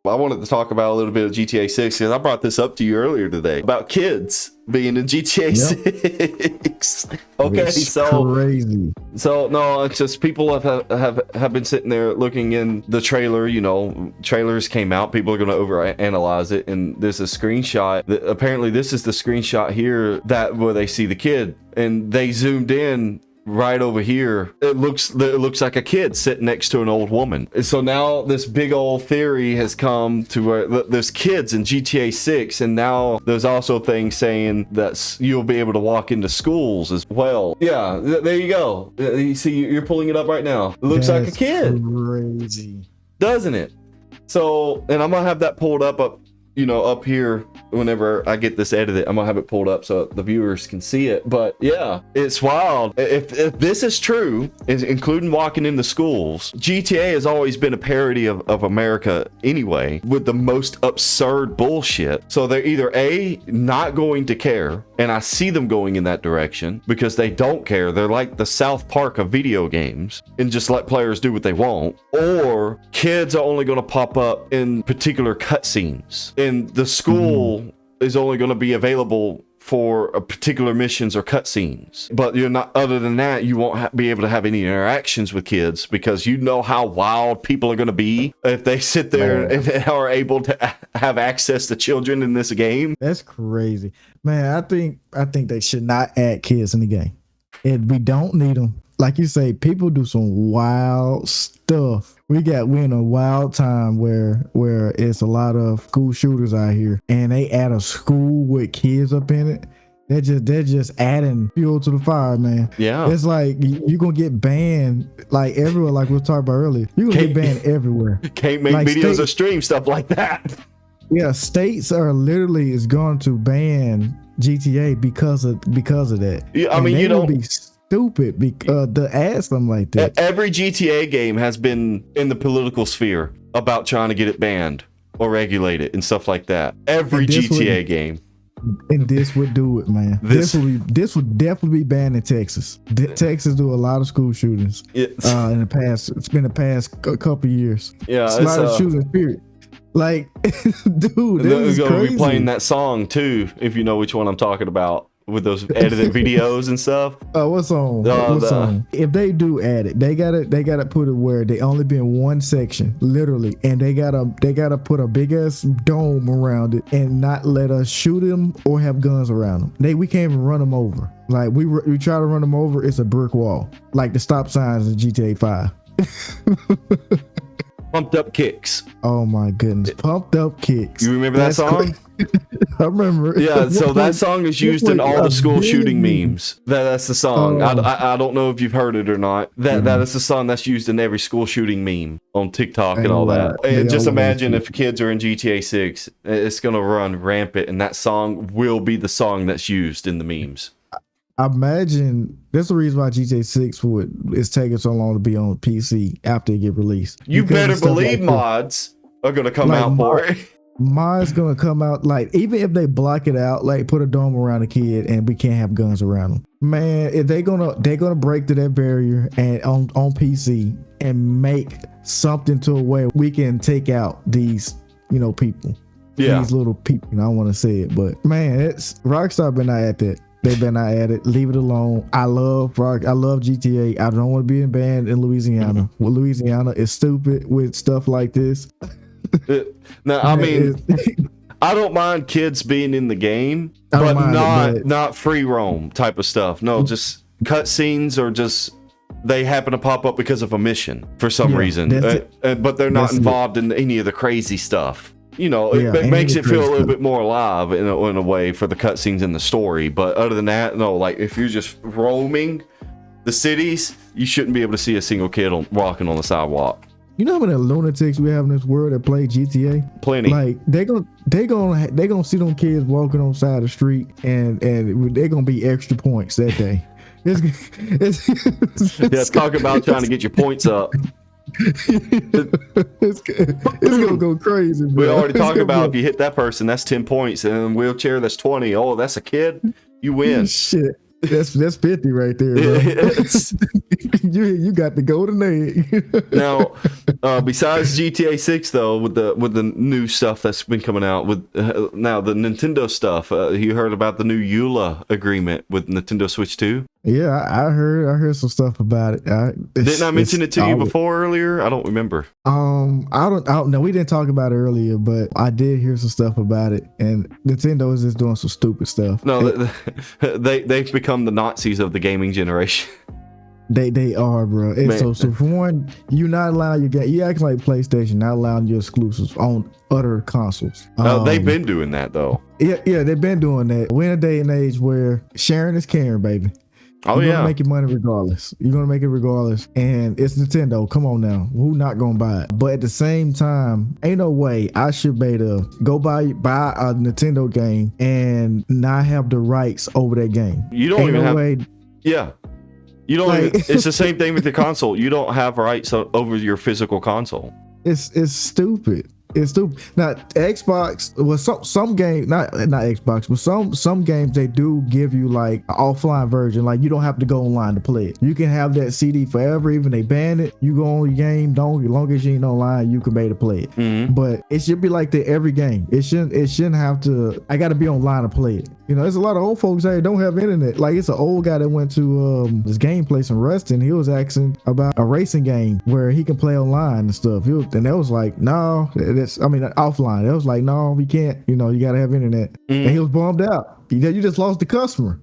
I wanted to talk about a little bit of GTA 6 because I brought this up to you earlier today about kids being in GTA 6. Okay, it's crazy. So no, it's just people have been sitting there looking in the trailer. You know, trailers came out. People are going to overanalyze it, and there's a screenshot. Apparently, this is the screenshot here where they see the kid, and they zoomed in. Right over here, it looks like a kid sitting next to an old woman. And so now this big old theory has come to where there's kids in GTA 6, and now there's also things saying that you'll be able to walk into schools as well. Yeah, there you go. You see, you're pulling it up right now. It looks like a kid. Crazy, doesn't it? So, and I'm gonna have that pulled up, you know, up here whenever I get this edited. I'm gonna have it pulled up so the viewers can see it. But yeah, it's wild. If this is true, including walking into schools, GTA has always been a parody of America anyway, with the most absurd bullshit. So they're either A, not going to care, and I see them going in that direction because they don't care. They're like the South Park of video games and just let players do what they want. Or kids are only gonna pop up in particular cutscenes, and the school is only going to be available for a particular missions or cutscenes. But you're not. Other than that, you won't be able to have any interactions with kids because you know how wild people are going to be if they sit there and are able to have access to children in this game. That's crazy, man. I think they should not add kids in the game, and we don't need them. Like you say, people do some wild stuff. We in a wild time where it's a lot of school shooters out here, and they add a school with kids up in it. They're just adding fuel to the fire, man. Yeah, it's like you're gonna get banned like everywhere. Like we were talking about earlier, you're gonna get banned everywhere. Can't make like videos or stream stuff like that. Yeah, states are literally is going to ban GTA because of that. Yeah, I mean, you don't be stupid because to add something like that. Every GTA game has been in the political sphere about trying to get it banned or regulate it and stuff like that. Every GTA game. And this would do it, man. This would definitely be banned in Texas. Texas do a lot of school shootings in the past. It's been the past couple of years. Yeah, it's a lot of shootings, period. Like, dude, they're gonna be playing that song too, if you know which one I'm talking about, with those edited videos and stuff. What song? What song? If they do add it, they gotta put it where they only be in one section, literally, and they gotta put a big ass dome around it and not let us shoot them or have guns around them. We can't even run them over. Like we try to run them over, it's a brick wall, like the stop signs in GTA 5. Pumped Up Kicks. Oh my goodness, Pumped Up Kicks. You remember that song? I remember. Yeah, so that song is used in all the school shooting memes. That's the song. I don't know if you've heard it or not. That is the song that's used in every school shooting meme on TikTok and all that. And just imagine if kids are in GTA 6, it's gonna run rampant, and that song will be the song that's used in the memes. I imagine that's the reason why GTA 6 is taking so long to be on PC after it get released. You better believe mods are gonna come out for it. Mods gonna come out, like, even if they block it out, like put a dome around a kid and we can't have guns around them. Man, if they're gonna break through that barrier and on PC and make something to a way we can take out these, people. Yeah. These little people. I don't want to say it, but man, it's Rockstar been not at that. They've been not at it. Leave it alone. I love GTA. I don't want to be banned in Louisiana. Well, Louisiana is stupid with stuff like this. Now, I mean, I don't mind kids being in the game, but not free roam type of stuff. No, just cutscenes or just they happen to pop up because of a mission for some reason, but they're not involved in any of the crazy stuff. It makes it feel a little bit more alive in a way for the cutscenes in the story. But other than that, no, like if you're just roaming the cities, you shouldn't be able to see a single kid walking on the sidewalk. You know how many lunatics we have in this world that play GTA? Plenty. Like they gonna see them kids walking on the side of the street, and they're gonna be extra points that day. It's talk about trying to get your points up. It's gonna go crazy, bro. We already talked about if you hit that person, that's 10 points, and in a wheelchair, that's 20. Oh, that's a kid. You win. Shit. That's 50 right there, bro. you got the golden egg. Now, besides GTA 6 though, with the new stuff that's been coming out with now the Nintendo stuff, you heard about the new EULA agreement with Nintendo Switch 2? Yeah, I heard some stuff about it. Didn't I mention it to you before earlier? I don't remember. I don't know. We didn't talk about it earlier, but I did hear some stuff about it, and Nintendo is just doing some stupid stuff. No, they've become the Nazis of the gaming generation. They are, bro. And so for one, you're not allowing your game. You act like PlayStation, not allowing your exclusives on other consoles. They've been doing that though. Yeah, they've been doing that. We're in a day and age where sharing is caring, baby. Oh, You're gonna make your money regardless. You're gonna make it regardless, and it's Nintendo. Come on now, who not gonna buy it? But at the same time, ain't no way I should be able to go buy a Nintendo game and not have the rights over that game. You don't even have. Yeah. You don't. Like, it's the same thing with the console. You don't have rights over your physical console. It's stupid. It's stupid. Now Xbox, well, some game, not Xbox, but some games they do give you like an offline version. Like you don't have to go online to play it. You can have that CD forever. Even they ban it, you go on your game. As long as you ain't online, you can be able to play it. Mm-hmm. But it should be like that every game. It shouldn't have to. I got to be online to play it. You know, there's a lot of old folks that don't have internet. Like it's an old guy that went to this game place in Ruston. He was asking about a racing game where he can play online and stuff. And that was like, no, offline. That was like, no, we can't. You know, you got to have internet. And he was bummed out. You just lost the customer.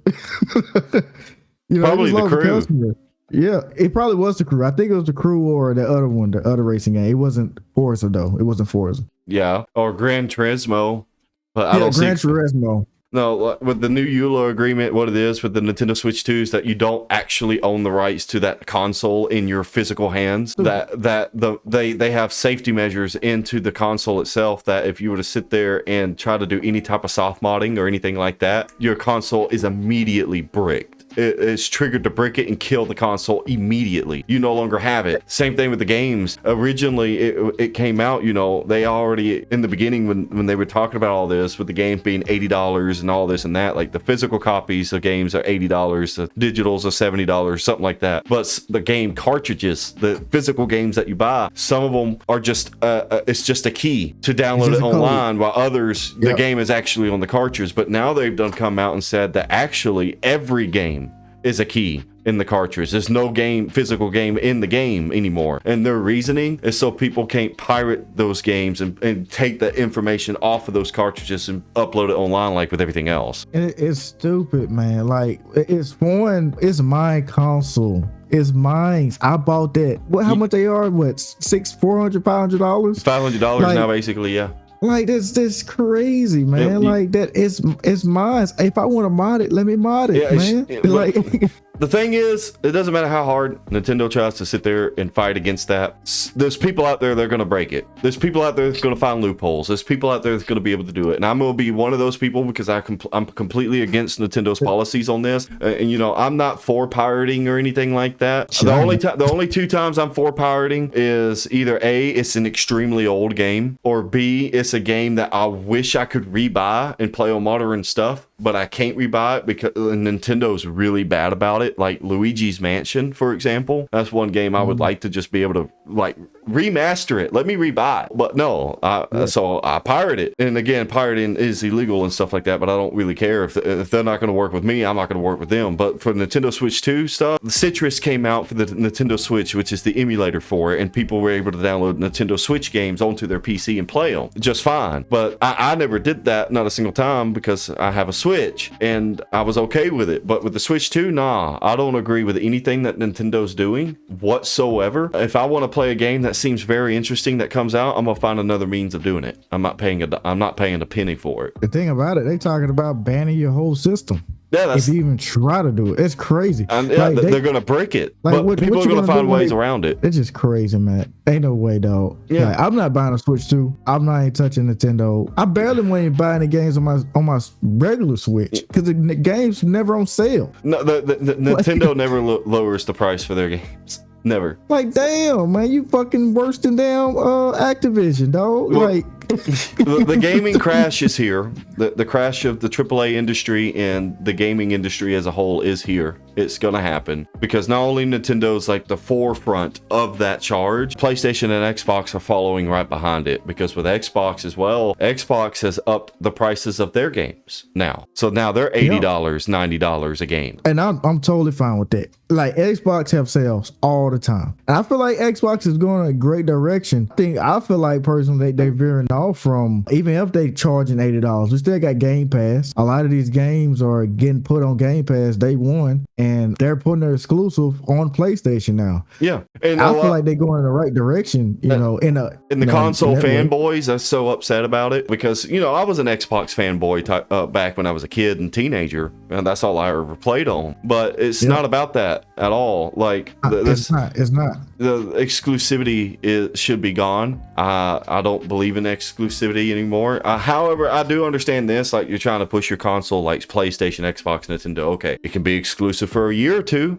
Probably the crew. Yeah, it probably was the crew. I think it was the crew or the other one, the other racing game. It wasn't Forza though. It wasn't Forza. Yeah, or Gran Turismo. But I don't Gran Turismo. No, with the new EULA agreement, what it is with the Nintendo Switch 2 is that you don't actually own the rights to that console in your physical hands. They have safety measures into the console itself that if you were to sit there and try to do any type of soft modding or anything like that, your console is immediately bricked. It's triggered to brick it and kill the console immediately. You no longer have it. Same thing with the games. Originally, it came out, you know, they already, in the beginning when they were talking about all this, with the games being $80 and all this and that, like the physical copies of games are $80, the digitals are $70, something like that. But the game cartridges, the physical games that you buy, some of them are just, it's just a key to download it online, while others, the game is actually on the cartridge. But now they've come out and said that actually every game is a key in the cartridge. There's no physical game in the game anymore. And their reasoning is so people can't pirate those games and take the information off of those cartridges and upload it online like with everything else. It's stupid, man. Like it's my console. It's mine. I bought that. How much they are? What, $400, $500? $500 now, basically, yeah. Like this crazy, man. Like that it's mine. If I want to mod it, let me mod it, man. The thing is, it doesn't matter how hard Nintendo tries to sit there and fight against that. There's people out there that are going to break it. There's people out there that's going to find loopholes. There's people out there that's going to be able to do it. And I'm going to be one of those people because I'm completely against Nintendo's policies on this. And you know, I'm not for pirating or anything like that. The only two times I'm for pirating is either A, it's an extremely old game, or B, it's a game that I wish I could rebuy and play on modern stuff, but I can't rebuy it because Nintendo's really bad about it. Like Luigi's Mansion, for example. That's one game I would like to just be able to like remaster it. Let me rebuy it. But no, so I pirate it. And again, pirating is illegal and stuff like that, but I don't really care. If they're not going to work with me, I'm not going to work with them. But for Nintendo Switch 2 stuff, the Citrus came out for the Nintendo Switch, which is the emulator for it, and people were able to download Nintendo Switch games onto their PC and play them just fine. But I never did that, not a single time, because I have a Switch and I was okay with it. But with the Switch 2, nah, I don't agree with anything that Nintendo's doing whatsoever. If I want to play a game that seems very interesting that comes out, I'm gonna find another means of doing it. I'm not paying a penny for it. The thing about it, they talking about banning your whole system. Yeah, if you even try to do it, it's crazy. And yeah, like they're gonna break it, like, but people are gonna find ways around it. It's just crazy, man. Ain't no way, dog. Yeah, like, I'm not buying a Switch 2. I'm not even touching Nintendo. I barely want to buy any games on my regular Switch because the games never on sale. No, the Nintendo never lowers the price for their games. Never. Like, damn, man, you fucking worse than damn Activision, dog. Well, like, The gaming crash is here. The crash of the AAA industry and the gaming industry as a whole is here. It's gonna happen because not only Nintendo's like the forefront of that charge, PlayStation and Xbox are following right behind it, because with Xbox as well, Xbox has upped the prices of their games now. So now they're $80, $90 a game. And I'm totally fine with that. Like, Xbox have sales all the time. And I feel like Xbox is going in a great direction. I feel like personally they veering off from, even if they charging $80, we still got Game Pass. A lot of these games are getting put on Game Pass day one, and they're putting their exclusive on PlayStation now. Yeah. And I feel like they're going in the right direction, you know, in the console fanboys are so upset about it because, you know, I was an Xbox fanboy back when I was a kid and teenager, and that's all I ever played on. But it's not about that at all. Like, it's not. The exclusivity should be gone. I don't believe in exclusivity anymore. However, I do understand this. Like, you're trying to push your console like PlayStation, Xbox, Nintendo. Okay, it can be exclusive for a year or two.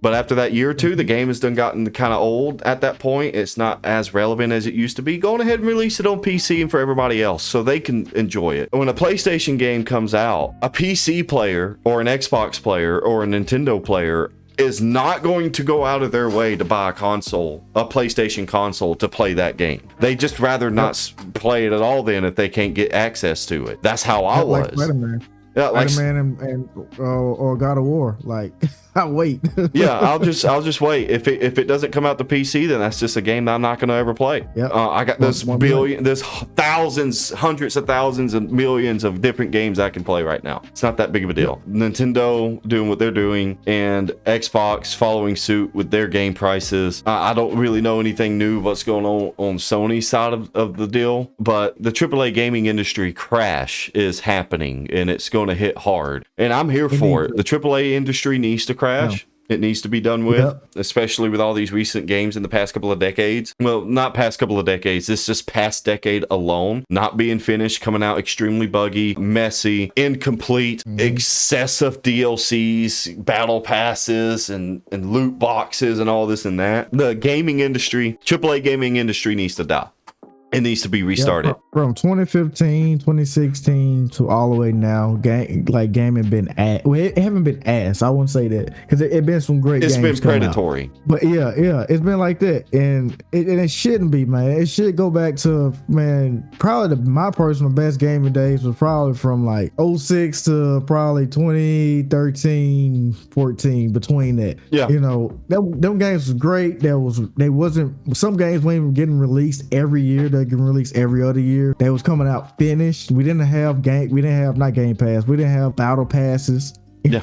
But after that year or two, the game has done gotten kind of old at that point. It's not as relevant as it used to be. Go on ahead and release it on PC and for everybody else so they can enjoy it. When a PlayStation game comes out, a PC player or an Xbox player or a Nintendo player is not going to go out of their way to buy a PlayStation console to play that game. They just rather not play it at all then if they can't get access to it. That's how I was. Like Spider-Man. Yeah, like Spider-Man or God of War. Like, I wait. Yeah, I'll just wait. If it doesn't come out to PC, then that's just a game that I'm not going to ever play. Yeah, I got there's thousands, hundreds of thousands and millions of different games I can play right now. It's not that big of a deal. Nintendo doing what they're doing and Xbox following suit with their game prices. I don't really know anything new what's going on Sony's side of the deal, but the AAA gaming industry crash is happening and it's going to hit hard. And I'm here for it. The AAA industry needs to crash. It needs to be done with, especially with all these recent games in the past couple of decades. Well, not past couple of decades. This just past decade alone. Not being finished, coming out extremely buggy, messy, incomplete, excessive DLCs, battle passes, and loot boxes and all this and that. The gaming industry, AAA gaming industry needs to die. It needs to be restarted. From 2015, 2016 to all the way now, gaming been it haven't been ass. I wouldn't say that because it been some great games. It's been predatory. But yeah, it's been like that, and it shouldn't be, man. It should go back to, man, probably my personal best gaming days was probably from like 06 to probably 2013, 14, between that. Yeah, you know, them games was great. Some games weren't even getting released every year. They can release every other year. They was coming out finished. We didn't have not Game Pass. We didn't have battle passes. Yeah.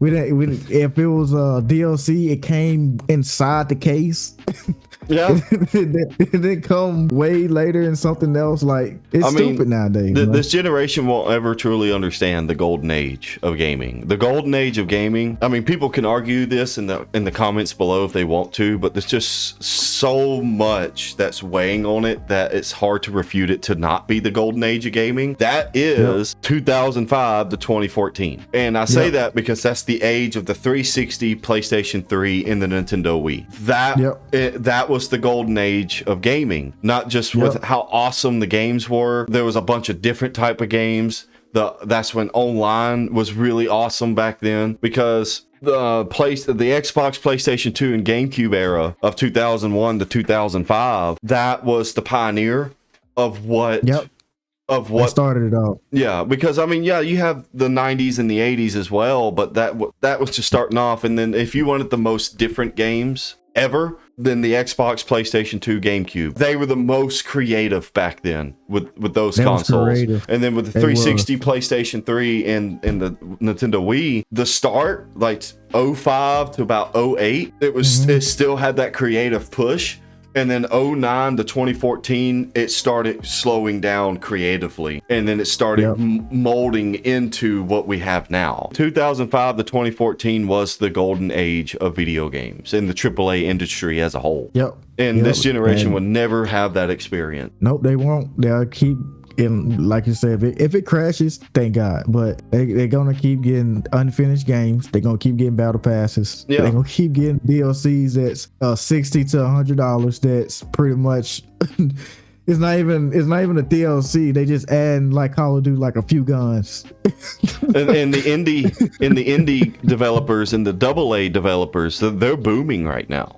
If it was a DLC, it came inside the case. Yeah. It didn't come way later in something else. Like, it's stupid nowadays. This generation won't ever truly understand the golden age of gaming. The golden age of gaming. I mean, people can argue this in the comments below if they want to, but there's just so much that's weighing on it that it's hard to refute it to not be the golden age of gaming. That is 2005 to 2014. And I say that because that's the age of the 360, PlayStation 3, and the Nintendo Wii. That was the golden age of gaming, not just with how awesome the games were. There was a bunch of different type of games. That's when online was really awesome back then, because the Xbox, PlayStation 2, and GameCube era of 2001 to 2005, that was the pioneer of what started it all. Yeah, because I mean, you have the 90s and the 80s as well, but that was just starting off. And then if you wanted the most different games ever, then the Xbox, PlayStation 2, GameCube, they were the most creative back then with those consoles. And then with the 360, PlayStation 3, and the Nintendo Wii, the start, like 05 to about 08, it still had that creative push. And then 09 to 2014, it started slowing down creatively. And then it started molding into what we have now. 2005 to 2014 was the golden age of video games in the AAA industry as a whole. And this generation will never have that experience. Nope, they won't. They'll keep... And like you said, if it crashes, thank God. But they're gonna keep getting unfinished games. They're gonna keep getting battle passes. They're gonna keep getting DLCs that's $60 to $100. That's pretty much It's not even a DLC. They just add like Call of Duty like a few guns. and the indie developers and the AA developers, they're booming right now.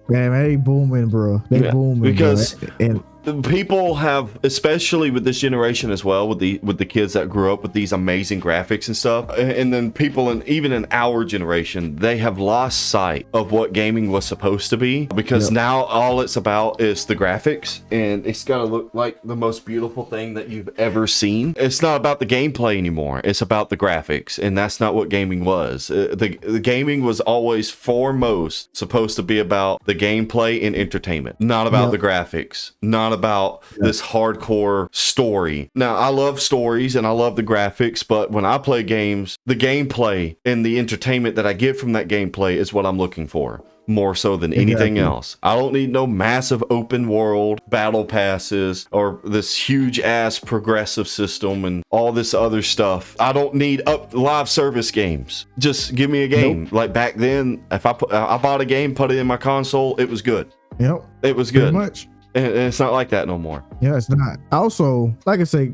Man, they booming, bro. They booming because bro. And people have, especially with this generation as well, with the kids that grew up with these amazing graphics and stuff, and then people even in our generation, they have lost sight of what gaming was supposed to be, because now all it's about is the graphics, and it's got to look like the most beautiful thing that you've ever seen. It's not about the gameplay anymore, it's about the graphics, and that's not what gaming was. The gaming was always foremost supposed to be about the gameplay and entertainment, not about the graphics, not about this hardcore story. Now, I love stories and I love the graphics, but when I play games, the gameplay and the entertainment that I get from that gameplay is what I'm looking for, more so than anything else. I don't need no massive open world battle passes or this huge ass progressive system and all this other stuff. I don't need live service games. Just give me a game. Like back then, if I bought a game, put it in my console, it was good. It was good. Pretty much. And it's not like that no more. Yeah, it's not. Also, like I say,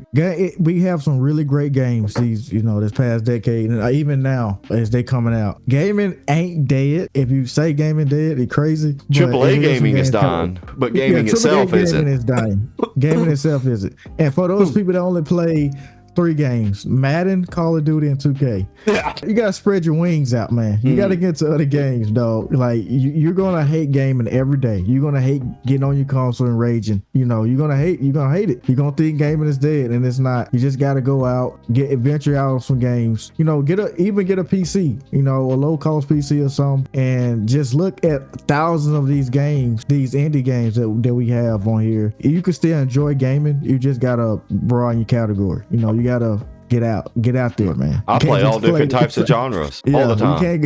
we have some really great games this past decade, and even now as they coming out. Gaming ain't dead. If you say gaming dead, it's crazy. AAA gaming is dying, but gaming itself isn't. Gaming is dying. Gaming itself isn't. And for those people that only play 3 games: Madden, Call of Duty, and 2K. Yeah. You gotta spread your wings out, man. You gotta get to other games, dog. Like you're gonna hate gaming every day. You're gonna hate getting on your console and raging. You're gonna hate it. You're gonna think gaming is dead, and it's not. You just gotta go out, venture out on some games. Get a PC, a low cost PC or something, and just look at thousands of these games, these indie games that we have on here. You can still enjoy gaming. You just gotta broaden your category. You gotta get out there, man. I play all different types of genres all the time.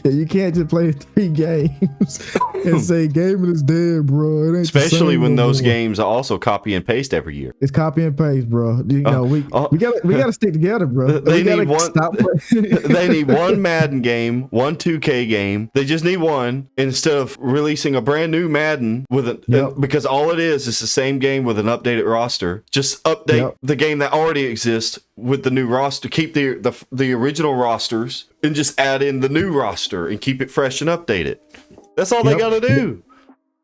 You can't just play 3 games and say gaming is dead, bro. It ain't especially when those games are also copy and paste every year. It's copy and paste, bro. We gotta stick together, bro. They need one Madden game, one 2K game. They just need one, instead of releasing a brand new Madden because all it is the same game with an updated roster. Just update the game that already exists with the new roster. Keep the original rosters and just add in the new roster and keep it fresh and updated. That's all they gotta do.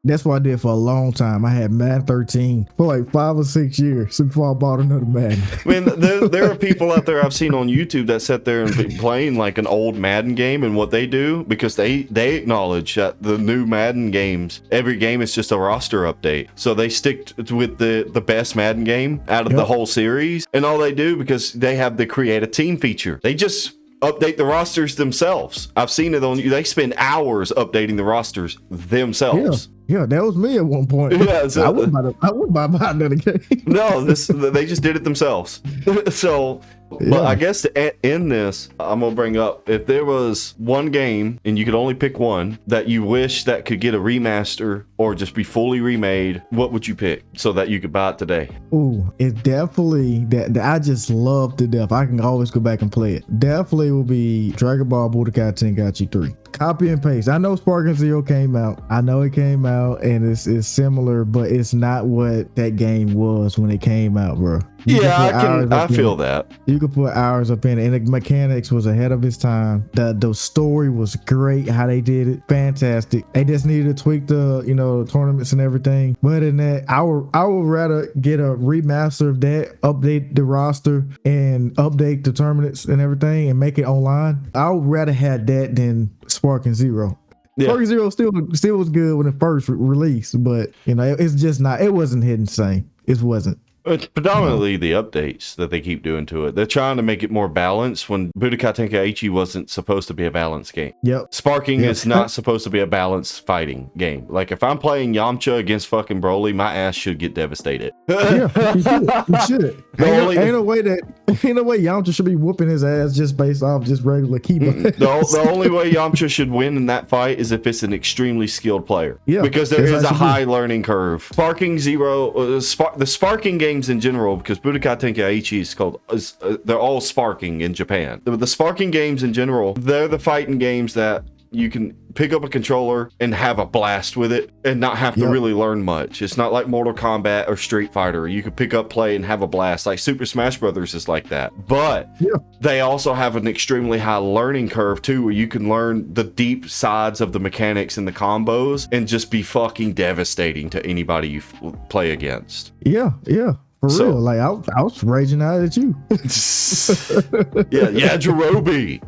That's what I did for a long time. I had Madden 13 for like 5 or 6 years before I bought another Madden. I mean, there are people out there I've seen on YouTube that sit there and be playing like an old Madden game, and what they do, because they acknowledge that the new Madden games, every game is just a roster update. So they stick with the best Madden game out of the whole series, and all they do, because they have the create a team feature, they just update the rosters themselves. I've seen it on you. They spend hours updating the rosters themselves. Yeah, that was me at one point. Yeah, so I wouldn't buy another game. No, they just did it themselves. So, but I guess to end this, I'm gonna bring up, if there was one game and you could only pick one that you wish that could get a remaster or just be fully remade, what would you pick so that you could buy it today? Ooh, it definitely that I just love to death. I can always go back and play it. Definitely will be Dragon Ball Budokai Tenkaichi 3. Copy and paste. I know Sparking Zero came out. I know it came out and it's similar, but it's not what that game was when it came out, bro. I feel that. You could put hours up in it, and the mechanics was ahead of its time. The story was great, how they did it, fantastic. They just needed to tweak the tournaments and everything. But in that, I would rather get a remaster of that, update the roster and update the tournaments and everything, and make it online. I would rather have that than Sparking Zero. Sparking Zero still was good when it first released, but it's just not. It wasn't hitting the same. It wasn't. It's predominantly the updates that they keep doing to it. They're trying to make it more balanced when Budokai Tenkaichi wasn't supposed to be a balanced game. Sparking is not supposed to be a balanced fighting game. Like, if I'm playing Yamcha against fucking Broly, my ass should get devastated. You should. Ain't no way Yamcha should be whooping his ass just based off just regular keyboard. The only way Yamcha should win in that fight is if it's an extremely skilled player. Because there is a high learning curve. Sparking Zero, the Sparking games in general, because Budokai Tenkaichi is they're all sparking in Japan. The sparking games in general, they're the fighting games that you can pick up a controller and have a blast with it and not have to really learn much. It's not like Mortal Kombat or Street Fighter. You can pick up, play, and have a blast. Like Super Smash Brothers is like that. But they also have an extremely high learning curve too, where you can learn the deep sides of the mechanics and the combos and just be fucking devastating to anybody you play against. Yeah. For real, like I was raging out at you. Yajirobe.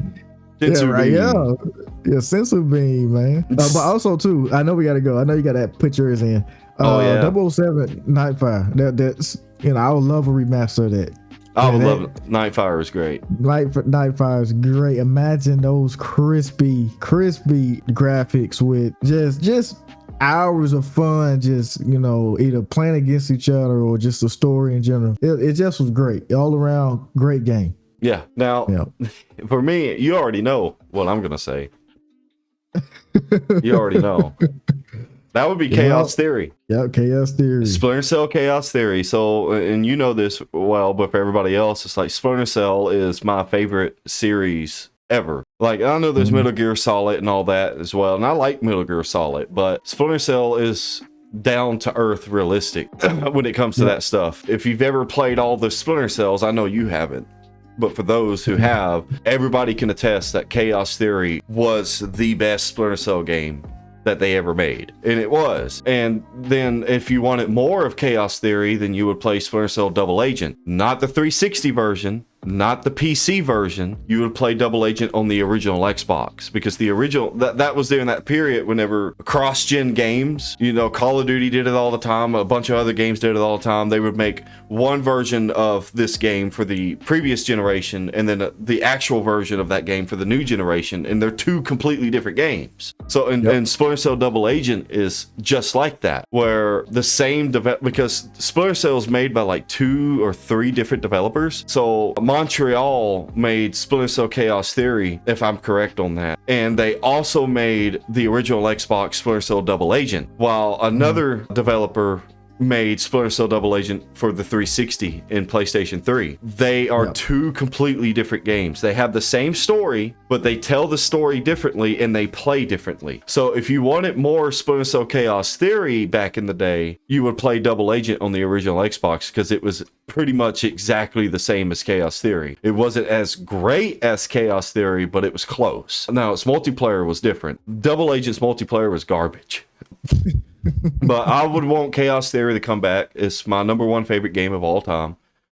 Sensu Bean, man. But also too, I know we gotta go. I know you gotta put yours in. 007 Nightfire. That's I would love a remaster of that. I would love it. Nightfire is great. Nightfire is great. Imagine those crispy graphics with just hours of fun, just either playing against each other or just the story in general. It just was great, all around great game. Yeah. Now, for me, you already know what I'm gonna say. You already know. That would be Chaos Theory. Yeah, Chaos Theory. Splinter Cell Chaos Theory. So, and you know this well, but for everybody else, it's like Splinter Cell is my favorite series ever. Like, I know there's Metal Gear Solid and all that as well, and I like Metal Gear Solid, but Splinter Cell is down to earth realistic when it comes to that stuff. If you've ever played all the Splinter Cells, I know you haven't, but for those who have, everybody can attest that Chaos Theory was the best Splinter Cell game that they ever made, and it was. And then if you wanted more of Chaos Theory, then you would play Splinter Cell Double Agent, not the 360 version, not the PC version. You would play Double Agent on the original Xbox, because the original that was during that period whenever cross-gen games, Call of Duty did it all the time, a bunch of other games did it all the time. They would make one version of this game for the previous generation and then the actual version of that game for the new generation, and they're two completely different games. So and Splinter Cell Double Agent is just like that, where the same because Splinter Cell is made by like 2 or 3 different developers. So Montreal made Splinter Cell Chaos Theory, if I'm correct on that, and they also made the original Xbox Splinter Cell Double Agent, while another developer made Splinter Cell Double Agent for the 360 and PlayStation 3. They are two completely different games. They have the same story, but they tell the story differently and they play differently. So if you wanted more Splinter Cell Chaos Theory back in the day, you would play Double Agent on the original Xbox, because it was pretty much exactly the same as Chaos Theory. It wasn't as great as Chaos Theory, but it was close. Now, its multiplayer was different. Double Agent's multiplayer was garbage. But I would want Chaos Theory to come back. It's my #1 favorite game of all time.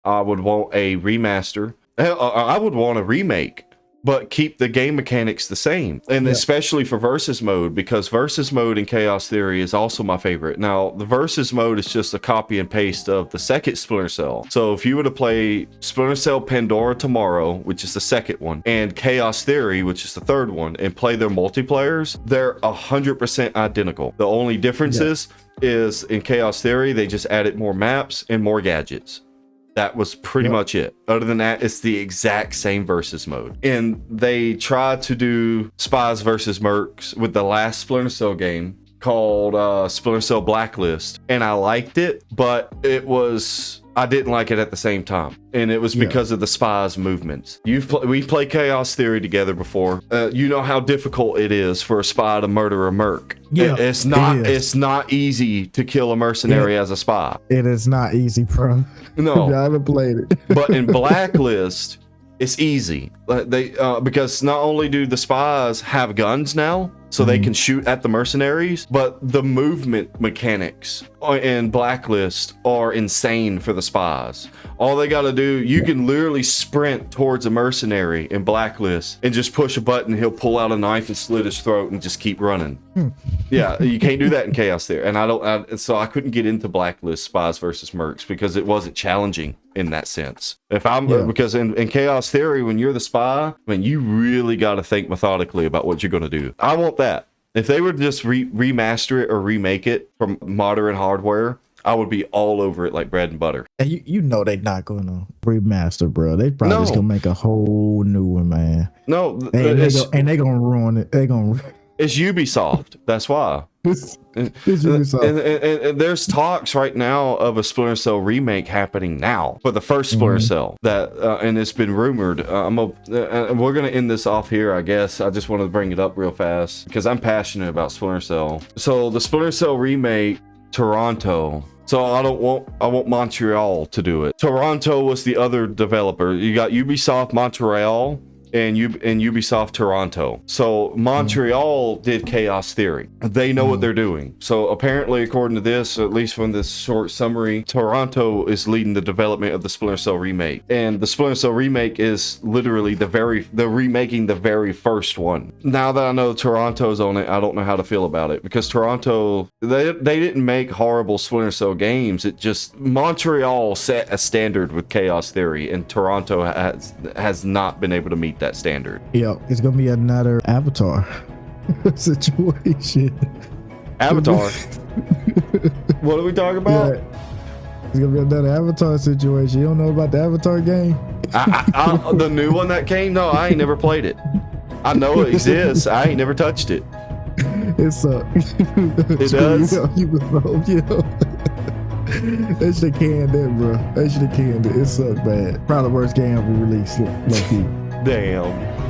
I would want a remaster. I would want a remake, but keep the game mechanics the same. And especially for versus mode, because versus mode in Chaos Theory is also my favorite. Now, the versus mode is just a copy and paste of the second Splinter Cell. So if you were to play Splinter Cell Pandora Tomorrow, which is the second one, and Chaos Theory, which is the third one, and play their multiplayers, they're 100% identical. The only difference is in Chaos Theory, they just added more maps and more gadgets. That was pretty much it. Other than that, it's the exact same versus mode. And they tried to do Spies versus Mercs with the last Splinter Cell game called Splinter Cell Blacklist. And I liked it, but I didn't like it at the same time. And it was because of the spies movements. We've played Chaos Theory together before. You know how difficult it is for a spy to murder a merc. Yeah, it's not easy to kill a mercenary as a spy. It is not easy, bro. No. I haven't played it. But in Blacklist, it's easy. Because not only do the spies have guns now, so they can shoot at the mercenaries, but the movement mechanics in Blacklist are insane for the spies. All they got to do, you can literally sprint towards a mercenary in Blacklist and just push a button, he'll pull out a knife and slit his throat and just keep running. Yeah, you can't do that in Chaos Theory. And so I couldn't get into Blacklist Spies versus Mercs because it wasn't challenging in that sense. Because in Chaos Theory, when you're the spy, you really got to think methodically about what you're going to do. I want that. If they would just remaster it or remake it from modern hardware, I would be all over it like bread and butter. And you know they're not going to remaster, bro. They probably just going to make a whole new one, man. No. And they're going to ruin it. It's Ubisoft. That's why. It's And, Ubisoft. and there's talks right now of a Splinter Cell remake happening now for the first Splinter Cell. That and it's been rumored. We're gonna end this off here, I guess. I just wanted to bring it up real fast because I'm passionate about Splinter Cell. So the Splinter Cell remake, Toronto. So I want Montreal to do it. Toronto was the other developer. You got Ubisoft Montreal and Ubisoft Toronto. So Montreal did Chaos Theory. They know what they're doing. So apparently, according to this, at least from this short summary, Toronto is leading the development of the Splinter Cell remake. And the Splinter Cell remake is literally they're remaking the very first one. Now that I know Toronto's on it, I don't know how to feel about it because Toronto, they didn't make horrible Splinter Cell games. It just, Montreal set a standard with Chaos Theory and Toronto has not been able to meet that standard. Yeah, it's gonna be another Avatar situation. Avatar. What are we talking about? Yeah. It's gonna be another Avatar situation. You don't know about the Avatar game? The new one that came? No, I ain't never played it. I know it exists. I ain't never touched it. It sucks. It does? They should have canned that, bro. They should have canned it. It sucked bad. Probably the worst game ever released. Low key. Damn.